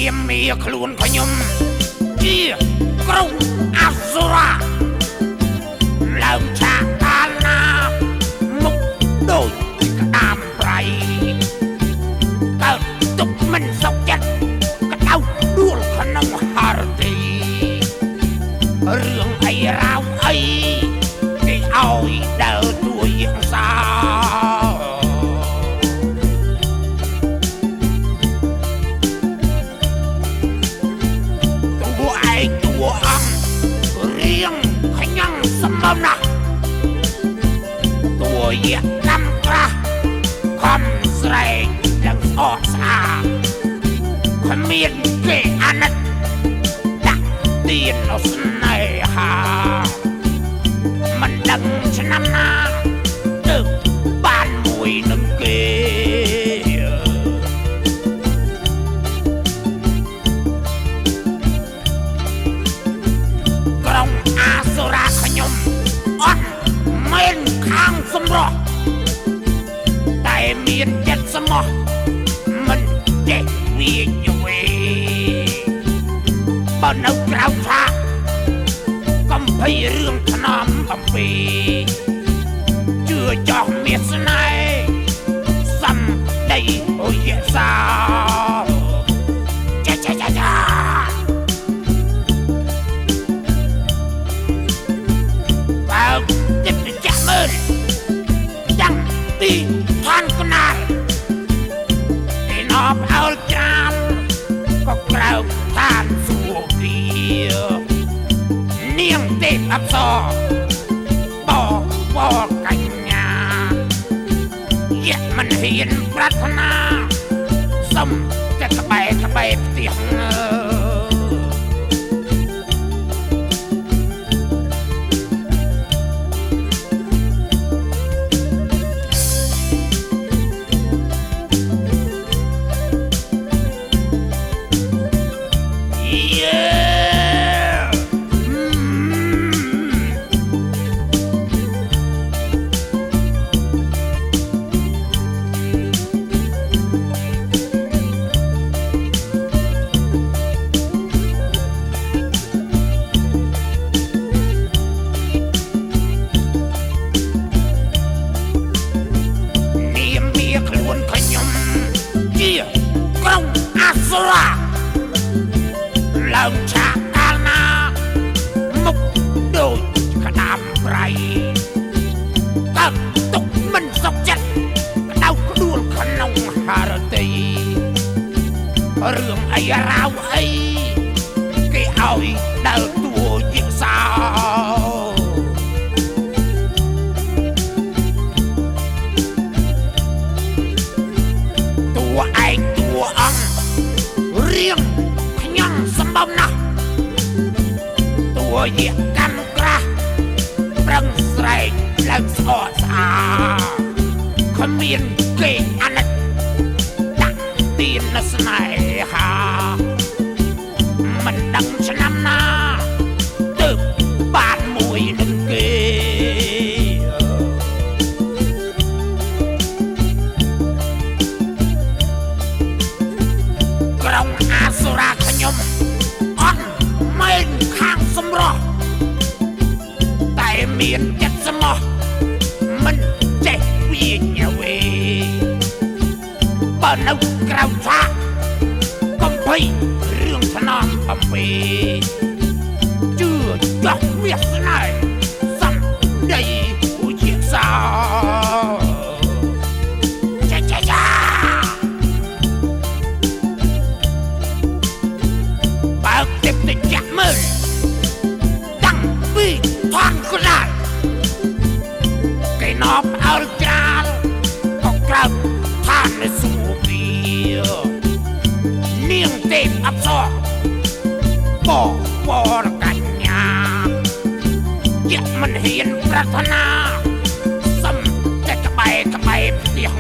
នាមមាខ្លួនខ្ញុំជាក្រុងអាសូរ៉ាឡើងឆាកកាលណាមុខដូចក្តាមប្រៃកើតទុកមិនសុខចិត្តក្តៅដួលក្នុងហរទីរឿងអីរ៉ាវអីគេឲ្យដើរទួយសាណាតួជាកម្មក្រាស់ខំស្រែកឡើងអកស្អាគ្មានគេអាណិតដាក់ទៀននៅស្នេហាមិនដឹងឆ្នាំណាទៅបានមួយនឹងគេក្រុងអាសូរ៉ាខ្ញុំអត់មានខាងសម្រស់តែមានចិត្តស្មោះមិនចេះវាយវីបើនៅក្រៅឆាកកំភៃរឿងថ្នមអំពីជឿចោះមានស្នេហ៍សំដីអូយសាចាចាំទីឋានកណាលឯណបអោលចាលក៏ក្រៅឋានសួគ៌នាងទេពអប្សរបបកញ្ញាយៈមិនហ៊ានប្រាថ្នាសុំតែក្បែរផ្ទះឡើងឆាកកាលណាមុខដូចក្តាមប្រៃកើតទុកមិនសុខចិត្តក្តៅក្ដួលក្នុងហរទីរឿងអីរ៉ាវអីគេឲ្យដើរតួជាសោតួឯងតួអង្គរៀងសម្បំណាស់តួជាកម្មក្រាស់ប្រឹងស្រែកឡើងស្អកស្អាគ្មានគេអាណិតដាក់ទៀននៅស្នេហាមិនដឹងឆ្នាំណាទៅបានមួយនឹងគេក្រុងអាសូរ៉ាខ្ញុំអត់មានខាងសម្រស់តែមានចិត្តស្មោះមិនចេះវាញវីបើនៅក្រៅឆាកកំភៃរឿងថ្នមអំពីជឿចោះវាសនាសំដីឧជាសាបើទេពទៅចាក់មើលតាំងពីឋានកណាលគេណបអោលចាលក៏ក្រៅឋាននៅសួគ៌នាងទេពអប្សរបរកញ្ញាយៈមិនហ៊ានប្រាថ្នាសុំតែក្បែរផ្ទះ